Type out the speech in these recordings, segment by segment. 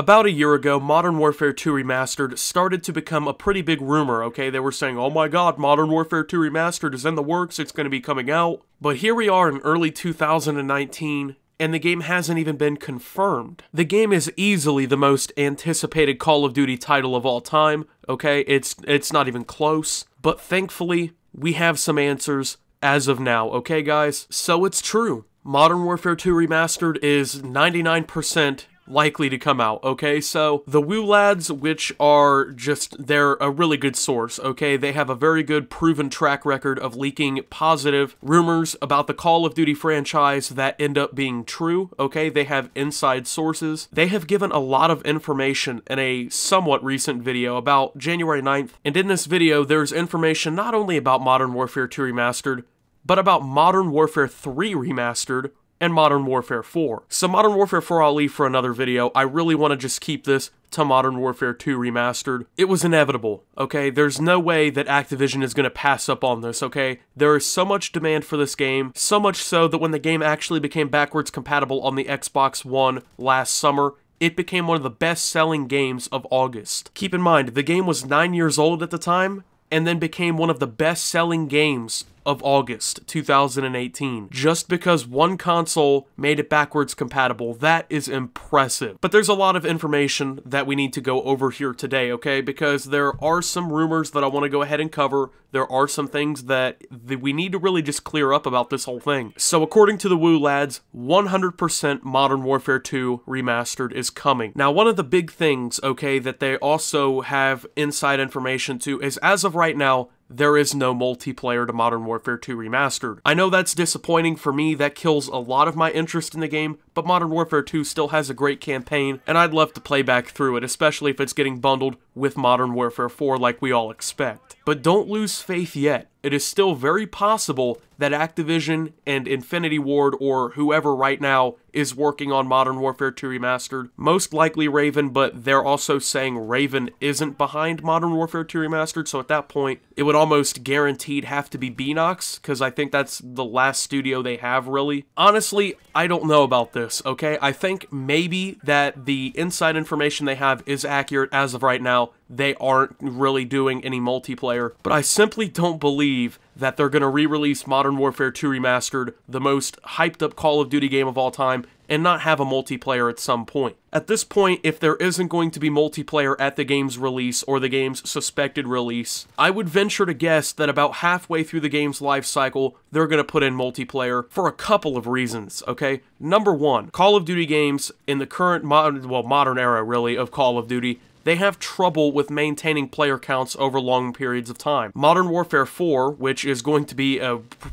About a year ago, Modern Warfare 2 Remastered started to become a pretty big rumor, okay? They were saying, oh my god, Modern Warfare 2 Remastered is in the works, it's going to be coming out. But here we are in early 2019, and the game hasn't even been confirmed. The game is easily the most anticipated Call of Duty title of all time, okay? It's not even close. But thankfully, we have some answers as of now, okay guys? So it's true. Modern Warfare 2 Remastered is 99% likely to come out, okay? So, the Woo Lads, which are they're a really good source, okay? They have a very good proven track record of leaking positive rumors about the Call of Duty franchise that end up being true, okay? They have inside sources. They have given a lot of information in a somewhat recent video about January 9th, and in this video, there's information not only about Modern Warfare 2 Remastered, but about Modern Warfare 3 Remastered, and Modern Warfare 4. So Modern Warfare 4 I'll leave for another video. I really want to just keep this to Modern Warfare 2 Remastered. It was inevitable, okay? There's no way that Activision is going to pass up on this, okay? There is so much demand for this game, so much so that when the game actually became backwards compatible on the Xbox One last summer, it became one of the best-selling games of August. Keep in mind, the game was 9 years old at the time, and then became one of the best-selling games of August 2018. Just because one console made it backwards compatible, that is impressive. But there's a lot of information that we need to go over here today, okay? Because there are some rumors that I want to go ahead and cover. There are some things that we need to really just clear up about this whole thing. So according to the Woo Lads, 100% Modern Warfare 2 Remastered is coming. Now, one of the big things, okay, that they also have inside information to is, as of right now, there is no multiplayer to Modern Warfare 2 Remastered. I know that's disappointing for me, that kills a lot of my interest in the game, but Modern Warfare 2 still has a great campaign, and I'd love to play back through it, especially if it's getting bundled with Modern Warfare 4 like we all expect. But don't lose faith yet. It is still very possible that Activision and Infinity Ward, or whoever right now is working on Modern Warfare 2 Remastered, most likely Raven, but they're also saying Raven isn't behind Modern Warfare 2 Remastered, so at that point, it would almost guaranteed have to be Beenox, because I think that's the last studio they have, really. Honestly, I don't know about this, okay? I think maybe that the inside information they have is accurate as of right now. They aren't really doing any multiplayer, but I simply don't believe that they're going to re-release Modern Warfare 2 Remastered, the most hyped-up Call of Duty game of all time, and not have a multiplayer at some point. At this point, if there isn't going to be multiplayer at the game's release, or the game's suspected release, I would venture to guess that about halfway through the game's life cycle, they're going to put in multiplayer for a couple of reasons, okay? Number one, Call of Duty games in the current modern era, really, of Call of Duty, they have trouble with maintaining player counts over long periods of time. Modern Warfare 4, which is going to be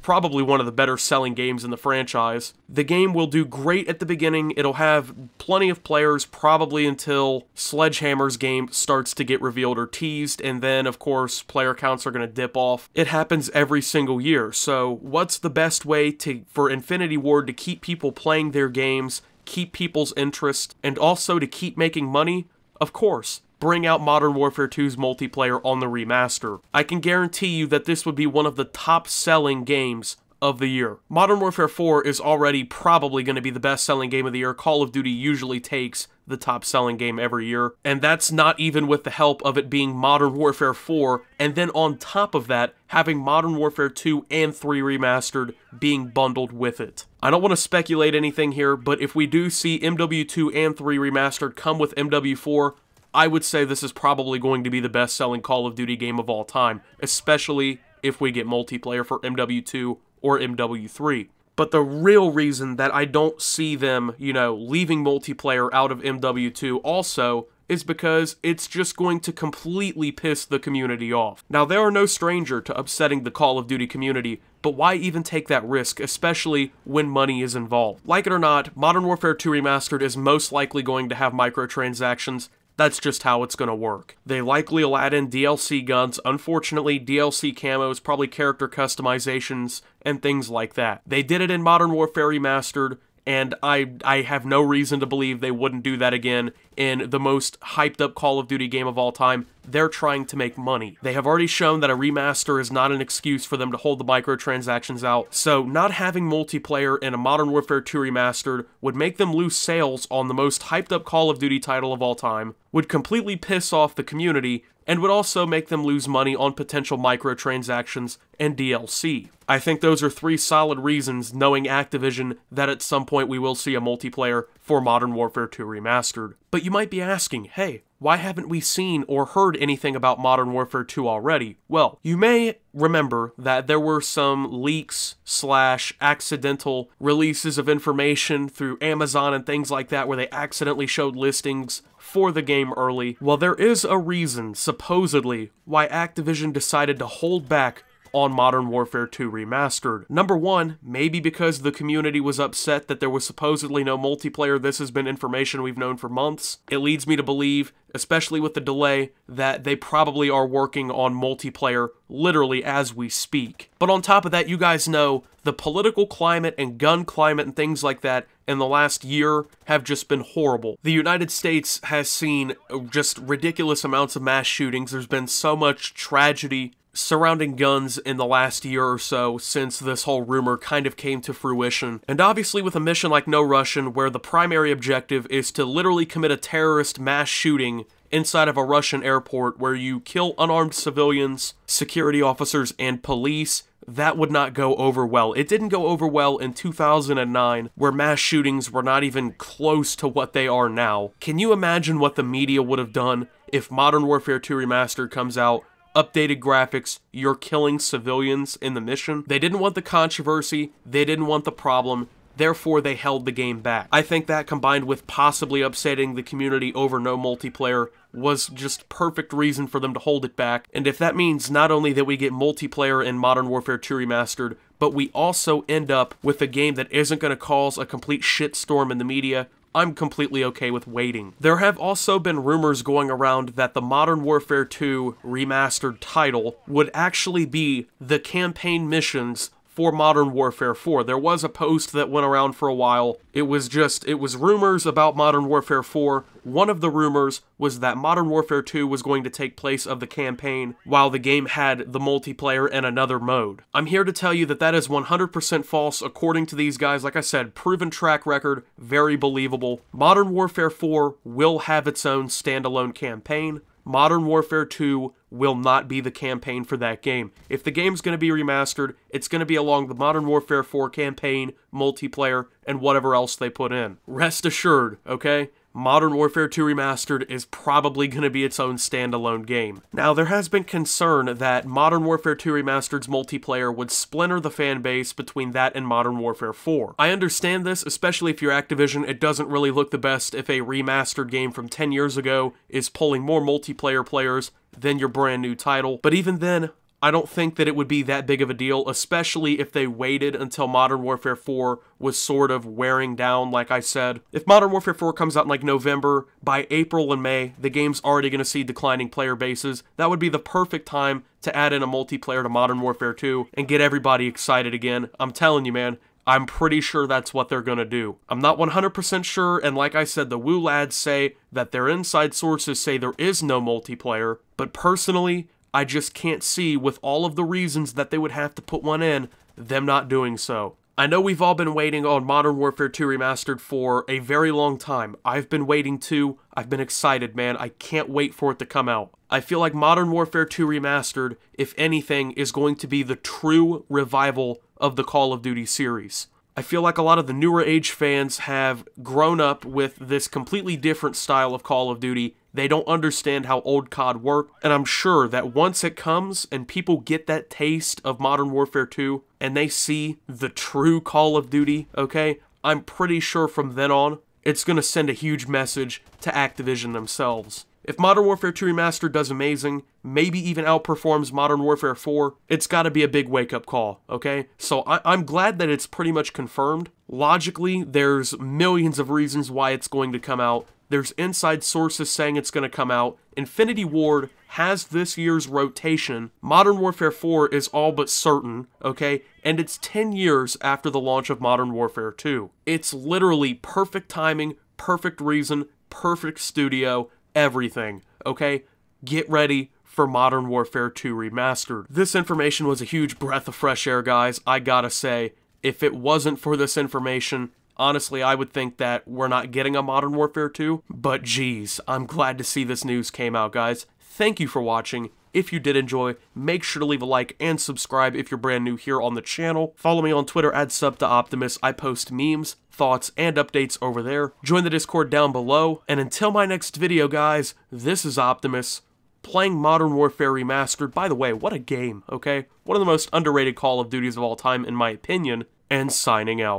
probably one of the better selling games in the franchise, the game will do great at the beginning. It'll have plenty of players probably until Sledgehammer's game starts to get revealed or teased, and then, of course, player counts are going to dip off. It happens every single year, so what's the best way for Infinity Ward to keep people playing their games, keep people's interest, and also to keep making money? Of course, bring out Modern Warfare 2's multiplayer on the remaster. I can guarantee you that this would be one of the top-selling games of the year. Modern Warfare 4 is already probably going to be the best-selling game of the year. Call of Duty usually takes the top-selling game every year, and that's not even with the help of it being Modern Warfare 4, and then on top of that, having Modern Warfare 2 and 3 Remastered being bundled with it. I don't want to speculate anything here, but if we do see MW2 and 3 Remastered come with MW4, I would say this is probably going to be the best-selling Call of Duty game of all time, especially if we get multiplayer for MW2 or MW3. But the real reason that I don't see them, leaving multiplayer out of MW2 also is because it's just going to completely piss the community off. Now, they are no stranger to upsetting the Call of Duty community, but why even take that risk, especially when money is involved? Like it or not, Modern Warfare 2 Remastered is most likely going to have microtransactions. That's just how it's going to work. They likely will add in DLC guns, unfortunately DLC camos, probably character customizations, and things like that. They did it in Modern Warfare Remastered, and I have no reason to believe they wouldn't do that again in the most hyped up Call of Duty game of all time. They're trying to make money. They have already shown that a remaster is not an excuse for them to hold the microtransactions out, so not having multiplayer in a Modern Warfare 2 Remastered would make them lose sales on the most hyped up Call of Duty title of all time, would completely piss off the community, and would also make them lose money on potential microtransactions and DLC. I think those are 3 solid reasons, knowing Activision, that at some point we will see a multiplayer for Modern Warfare 2 Remastered. But you might be asking, hey, why haven't we seen or heard anything about Modern Warfare 2 already? Well, you may remember that there were some leaks / accidental releases of information through Amazon and things like that where they accidentally showed listings for the game early. Well, there is a reason, supposedly, why Activision decided to hold back on Modern Warfare 2 Remastered. Number 1, maybe because the community was upset that there was supposedly no multiplayer. This has been information we've known for months. It leads me to believe, especially with the delay, that they probably are working on multiplayer literally as we speak. But on top of that, you guys know the political climate and gun climate and things like that in the last year have just been horrible. The United States has seen just ridiculous amounts of mass shootings. There's been so much tragedy surrounding guns in the last year or so since this whole rumor kind of came to fruition. And obviously with a mission like No Russian, where the primary objective is to literally commit a terrorist mass shooting inside of a Russian airport where you kill unarmed civilians, security officers, and police, that would not go over well. It didn't go over well in 2009, where mass shootings were not even close to what they are now. Can you imagine what the media would have done if Modern Warfare 2 Remastered comes out, updated graphics, you're killing civilians in the mission? They didn't want the controversy, they didn't want the problem, therefore they held the game back. I think that, combined with possibly upsetting the community over no multiplayer, was just perfect reason for them to hold it back. And if that means not only that we get multiplayer in Modern Warfare 2 Remastered, but we also end up with a game that isn't going to cause a complete shitstorm in the media, I'm completely okay with waiting. There have also been rumors going around that the Modern Warfare 2 Remastered title would actually be the campaign missions for Modern Warfare 4. There was a post that went around for a while. It was rumors about Modern Warfare 4. One of the rumors was that Modern Warfare 2 was going to take place of the campaign, while the game had the multiplayer and another mode. I'm here to tell you that that is 100% false according to these guys. Like I said, proven track record, very believable. Modern Warfare 4 will have its own standalone campaign. Modern Warfare 2 will not be the campaign for that game. If the game's going to be remastered, it's going to be along the Modern Warfare 4 campaign, multiplayer, and whatever else they put in. Rest assured, okay? Modern Warfare 2 Remastered is probably going to be its own standalone game. Now, there has been concern that Modern Warfare 2 Remastered's multiplayer would splinter the fan base between that and Modern Warfare 4. I understand this, especially if you're Activision. It doesn't really look the best if a remastered game from 10 years ago is pulling more multiplayer players than your brand new title. But even then, I don't think that it would be that big of a deal, especially if they waited until Modern Warfare 4 was sort of wearing down, like I said. If Modern Warfare 4 comes out in like November, by April and May, the game's already going to see declining player bases. That would be the perfect time to add in a multiplayer to Modern Warfare 2 and get everybody excited again. I'm telling you, man, I'm pretty sure that's what they're gonna do. I'm not 100% sure, and like I said, the Woo lads say that their inside sources say there is no multiplayer, but personally, I just can't see, with all of the reasons that they would have to put one in, them not doing so. I know we've all been waiting on Modern Warfare 2 Remastered for a very long time. I've been waiting too. I've been excited, man. I can't wait for it to come out. I feel like Modern Warfare 2 Remastered, if anything, is going to be the true revival of the Call of Duty series. I feel like a lot of the newer age fans have grown up with this completely different style of Call of Duty. They don't understand how old COD worked, and I'm sure that once it comes and people get that taste of Modern Warfare 2 and they see the true Call of Duty, okay, I'm pretty sure from then on, it's going to send a huge message to Activision themselves. If Modern Warfare 2 Remastered does amazing, maybe even outperforms Modern Warfare 4, it's got to be a big wake-up call, okay? So I'm glad that it's pretty much confirmed. Logically, there's millions of reasons why it's going to come out. There's inside sources saying it's going to come out. Infinity Ward has this year's rotation. Modern Warfare 4 is all but certain, okay? And it's 10 years after the launch of Modern Warfare 2. It's literally perfect timing, perfect reason, perfect studio, everything, okay? Get ready for Modern Warfare 2 Remastered. This information was a huge breath of fresh air, guys. I gotta say, if it wasn't for this information, honestly, I would think that we're not getting a Modern Warfare 2, but geez, I'm glad to see this news came out, guys. Thank you for watching. If you did enjoy, make sure to leave a like and subscribe if you're brand new here on the channel. Follow me on Twitter at @SubToOptimus. I post memes, thoughts, and updates over there. Join the Discord down below. And until my next video, guys, this is Optimus, playing Modern Warfare Remastered. By the way, what a game, okay? One of the most underrated Call of Duties of all time, in my opinion, and signing out.